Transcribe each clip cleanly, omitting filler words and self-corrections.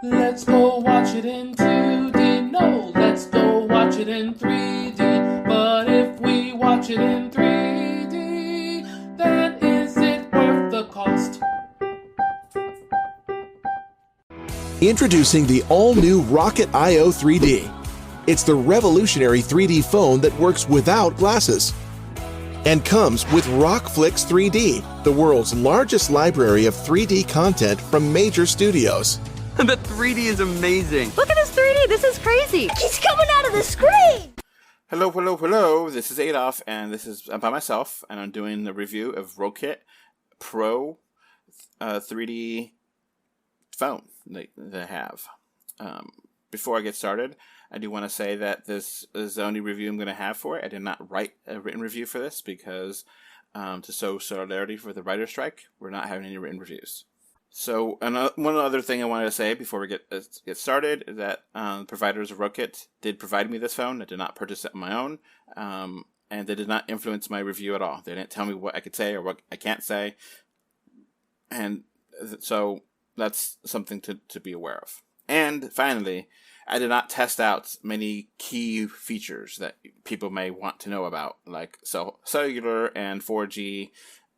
Let's go watch it in 2D. No, let's go watch it in 3D. But if we watch it in 3D, then is it worth the cost? Introducing the all-new ROkit IO 3D. It's the revolutionary 3D phone that works without glasses and comes with RockFlix 3D, the world's largest library of 3D content from major studios. The 3D is amazing. Look at this 3D. This is crazy. He's coming out of the screen. Hello. This is Adolf, and I'm by myself, and I'm doing the review of ROkit Pro 3D phone that I have. Before I get started, I do want to say that this is the only review I'm going to have for it. I did not write a written review for this because to show solidarity for the writer's strike, we're not having any written reviews. So one other thing I wanted to say before we get started is that the providers of ROkit did provide me this phone. I did not purchase it on my own, and they did not influence my review at all. They didn't tell me what I could say or what I can't say, and so that's something to be aware of. And finally, I did not test out many key features that people may want to know about, like cellular and 4G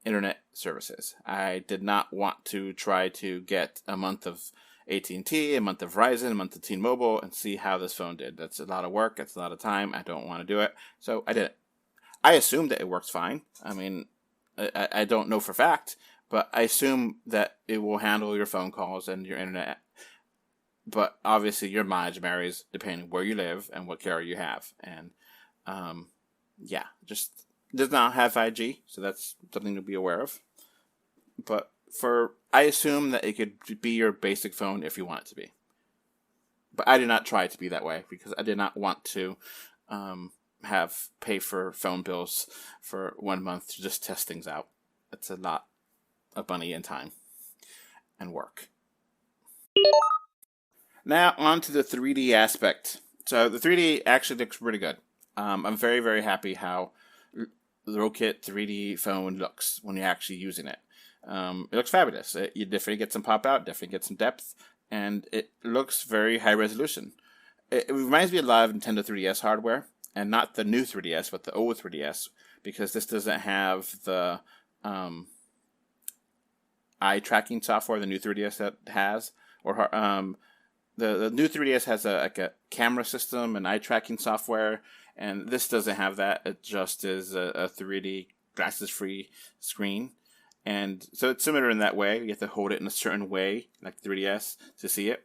internet services. I did not want to try to get a month of AT&T, a month of Verizon, a month of T-Mobile, and see how this phone did. That's a lot of work. That's a lot of time. I don't want to do it. So I did it. I assume that it works fine. I mean, I don't know for fact, but I assume that it will handle your phone calls and your internet. But obviously your mileage varies depending where you live and what carrier you have. And just does not have 5G, so that's something to be aware of. But I assume that it could be your basic phone if you want it to be. But I did not try it to be that way because I did not want to pay for phone bills for 1 month to just test things out. That's a lot of money and time and work. Now on to the 3D aspect. So the 3D actually looks pretty good. I'm very, very happy how the ROkit 3D phone looks when you're actually using it. It looks fabulous. You definitely get some pop out, definitely get some depth, and it looks very high resolution. It reminds me a lot of Nintendo 3DS hardware, and not the new 3DS, but the old 3DS, because this doesn't have the eye tracking software the new 3DS that has, or the new 3DS has a camera system and eye tracking software, and this doesn't have that. It just is a 3D glasses-free screen. And so it's similar in that way. You have to hold it in a certain way, like 3DS, to see it.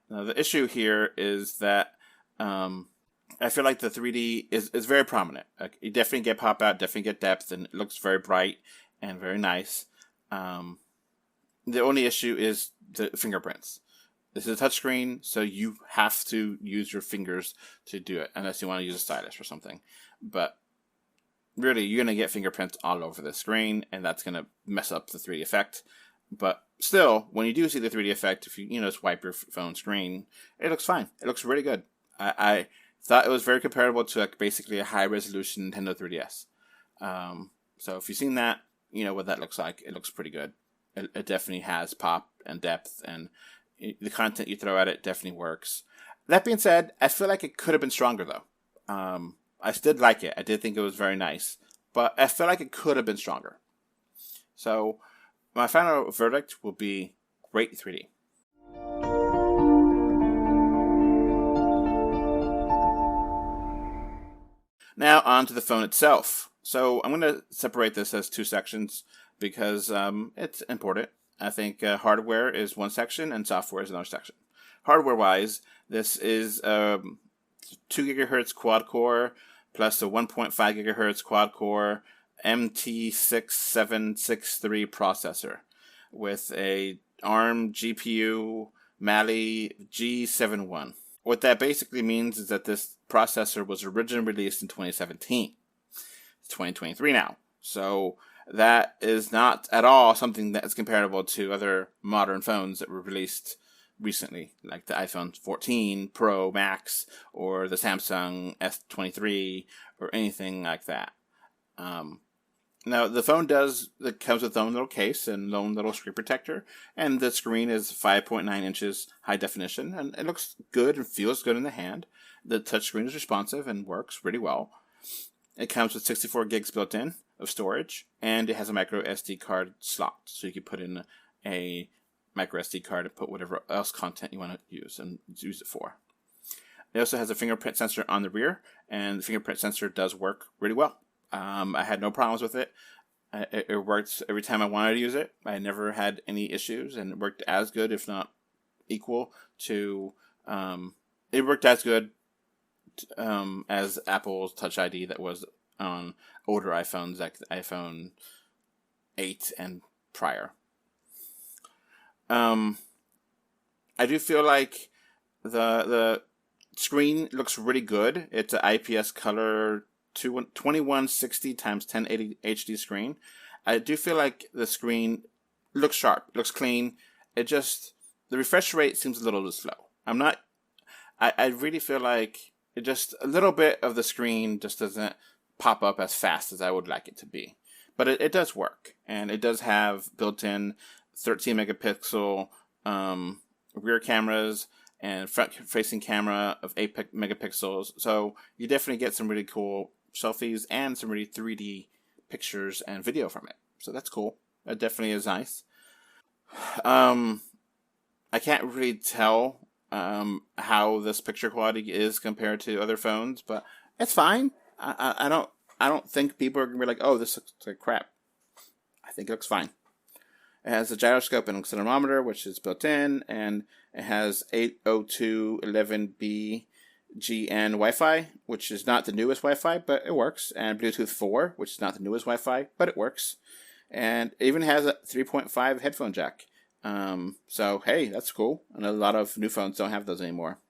Now, the issue here is that I feel like the 3D is very prominent. Like, you definitely get pop out, definitely get depth, and it looks very bright and very nice. The only issue is the fingerprints. This is a touchscreen, so you have to use your fingers to do it, unless you want to use a stylus or something. But really, you're going to get fingerprints all over the screen, and that's going to mess up the 3D effect. But still, when you do see the 3D effect, if you just wipe your phone screen, it looks fine. It looks really good. I thought it was very comparable to basically a high-resolution Nintendo 3DS. So if you've seen that, you know what that looks like. It looks pretty good. It definitely has pop and depth, and the content you throw at it definitely works. That being said, I feel like it could have been stronger, though. I did like it. I did think it was very nice. But I feel like it could have been stronger. So my final verdict will be great 3D. Now on to the phone itself. So I'm going to separate this as two sections because it's important. I think hardware is one section and software is another section. Hardware-wise, this is 2 GHz quad-core plus a 1.5 GHz quad-core MT6763 processor with a ARM GPU Mali G71. What that basically means is that this processor was originally released in 2017. It's 2023 now. So that is not at all something that is comparable to other modern phones that were released recently, like the iPhone 14 Pro Max or the Samsung S23 or anything like that. Now, the phone it comes with its own little case and own little screen protector, and the screen is 5.9 inches high definition, and it looks good and feels good in the hand. The touchscreen is responsive and works really well. It comes with 64 gigs built in of storage, and it has a micro SD card slot, so you can put in a micro SD card and put whatever else content you want to use and use it for. It also has a fingerprint sensor on the rear, and the fingerprint sensor does work really well. I had no problems with it. It worked every time I wanted to use it. I never had any issues, and it worked as good, if not equal to. It worked as good as Apple's Touch ID that was on older iPhones, like the iPhone 8 and prior. I do feel like the screen looks really good. It's an IPS color 2160 x 1080 HD screen. I do feel like the screen looks sharp, looks clean. The refresh rate seems a little slow. I really feel like a little bit of the screen just doesn't pop up as fast as I would like it to be. But it does work, and it does have built-in 13 megapixel rear cameras and front-facing camera of 8 megapixels. So you definitely get some really cool selfies and some really 3D pictures and video from it. So that's cool. That definitely is nice. I can't really tell how this picture quality is compared to other phones, but it's fine. I don't think people are gonna be like, oh, this looks like crap. I think it looks fine. It has a gyroscope and accelerometer, which is built in, and it has 802.11b GN Wi-Fi, which is not the newest Wi-Fi, but it works, and Bluetooth 4, which is not the newest Wi-Fi, but it works, and it even has a 3.5 headphone jack. So hey, that's cool, and a lot of new phones don't have those anymore.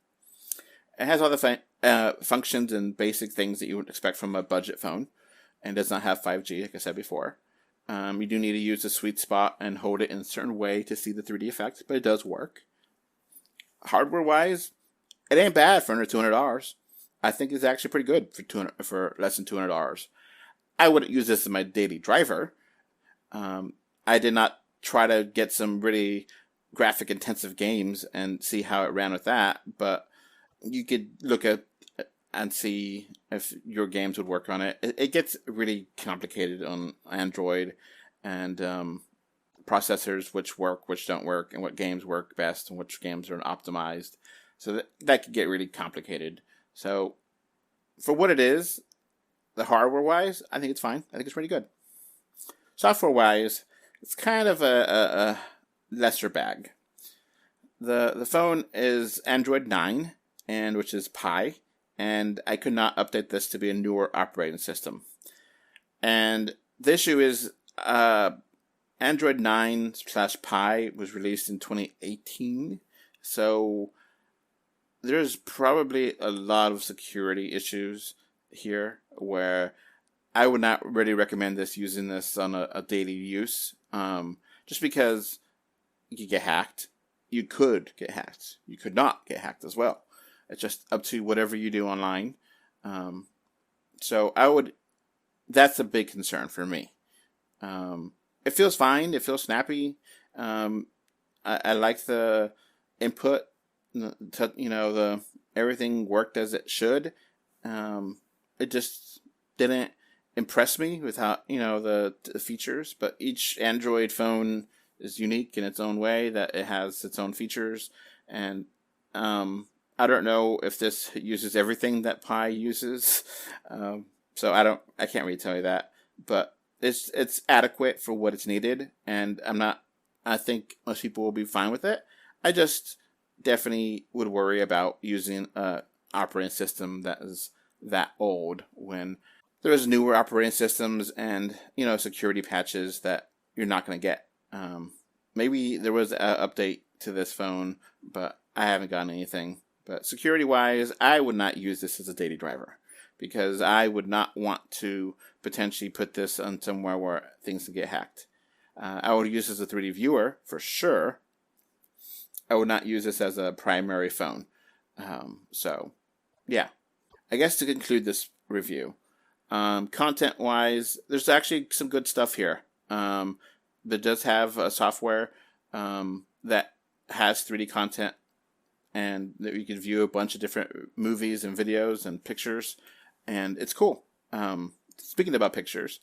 It has all the functions and basic things that you would expect from a budget phone, and does not have 5G, like I said before. You do need to use the sweet spot and hold it in a certain way to see the 3D effect, but it does work. Hardware-wise, it ain't bad for under $200. I think it's actually pretty good for less than $200. I wouldn't use this as my daily driver. I did not try to get some really graphic-intensive games and see how it ran with that, but you could look at and see if your games would work on it. It gets really complicated on Android, and processors which work, which don't work, and what games work best and which games are optimized. So that could get really complicated. So for what it is, the hardware-wise, I think it's fine. I think it's pretty good. Software-wise, it's kind of a lesser bag. The phone is Android 9, and which is Pie, and I could not update this to be a newer operating system. And the issue is Android 9/Pie was released in 2018, so there's probably a lot of security issues here where I would not really recommend using this on a daily use, just because you could get hacked. You could get hacked. You could not get hacked as well. It's just up to whatever you do online. So that's a big concern for me. It feels fine. It feels snappy. I like the input. The everything worked as it should. It just didn't impress me with how the features. But each Android phone is unique in its own way. That it has its own features, and I don't know if this uses everything that Pi uses. So I can't really tell you that, but it's adequate for what it's needed, and I think most people will be fine with it. I just definitely would worry about using an operating system that is that old when there's newer operating systems and security patches that you're not going to get. Maybe there was an update to this phone, but I haven't gotten anything. But security-wise, I would not use this as a daily driver because I would not want to potentially put this on somewhere where things can get hacked. I would use this as a 3D viewer for sure. I would not use this as a primary phone. So, yeah. I guess to conclude this review, Content-wise, there's actually some good stuff here. It does have a software that has 3D content, and that you can view a bunch of different movies and videos and pictures, and it's cool. Speaking about pictures,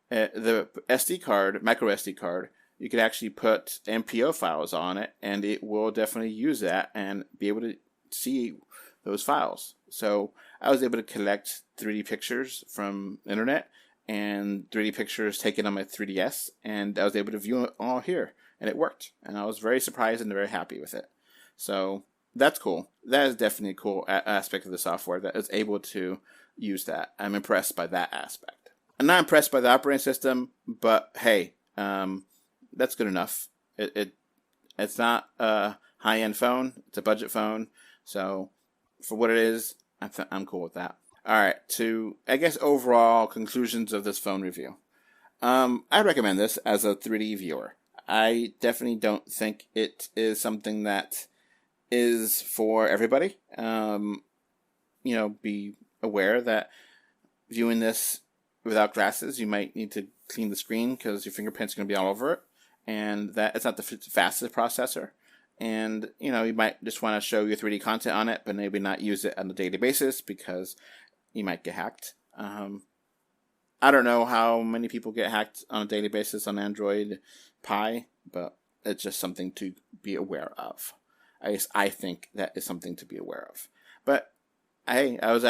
the SD card, micro SD card, you can actually put MPO files on it, and it will definitely use that and be able to see those files. So I was able to collect 3D pictures from internet and 3D pictures taken on my 3DS, and I was able to view it all here, and it worked. And I was very surprised and very happy with it. So that's cool. That is definitely a cool aspect of the software that is able to use that. I'm impressed by that aspect. I'm not impressed by the operating system, but hey, that's good enough. It's not a high-end phone. It's a budget phone. So for what it is, I'm cool with that. All right, to, I guess, overall conclusions of this phone review. I recommend this as a 3D viewer. I definitely don't think it is something that is for everybody. Be aware that viewing this without glasses, you might need to clean the screen because your fingerprint's going to be all over it, and that it's not the fastest processor. And, you might just want to show your 3D content on it, but maybe not use it on a daily basis because you might get hacked. I don't know how many people get hacked on a daily basis on Android Pie, but it's just something to be aware of. I think that is something to be aware of. But hey, I was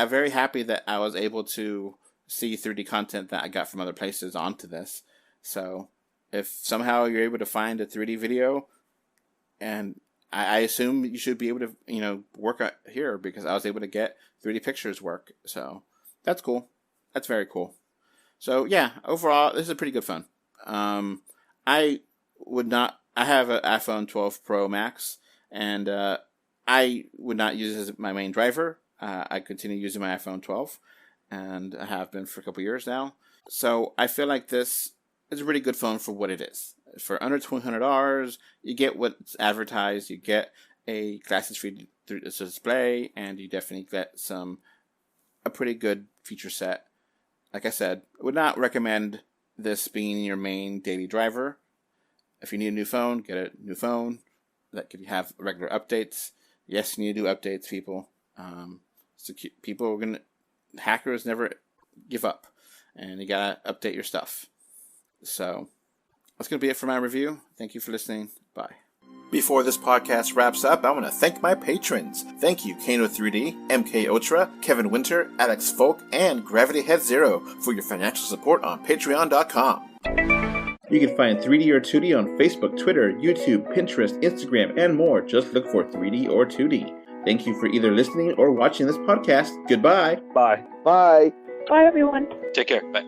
very happy that I was able to see 3D content that I got from other places onto this. So if somehow you're able to find a 3D video, and I assume you should be able to, work out here because I was able to get 3D pictures work. So that's cool. That's very cool. So yeah, overall, this is a pretty good phone. I have an iPhone 12 Pro Max, and I would not use it as my main driver. I continue using my iPhone 12, and I have been for a couple years now. So I feel like this is a really good phone for what it is. For under $200, you get what's advertised. You get a glasses-free display, and you definitely get a pretty good feature set. Like I said, I would not recommend this being your main daily driver. If you need a new phone, get a new phone that could have regular updates. Yes, you need to do updates, people. Hackers never give up, and you gotta update your stuff. So that's going to be it for my review. Thank you for listening. Bye. Before this podcast wraps up, I want to thank my patrons. Thank you, Kano3D, MK Ultra, Kevin Winter, Alex Folk, and Gravity Head Zero for your financial support on Patreon.com. You can find 3D or 2D on Facebook, Twitter, YouTube, Pinterest, Instagram, and more. Just look for 3D or 2D. Thank you for either listening or watching this podcast. Goodbye. Bye. Bye. Bye, everyone. Take care. Bye.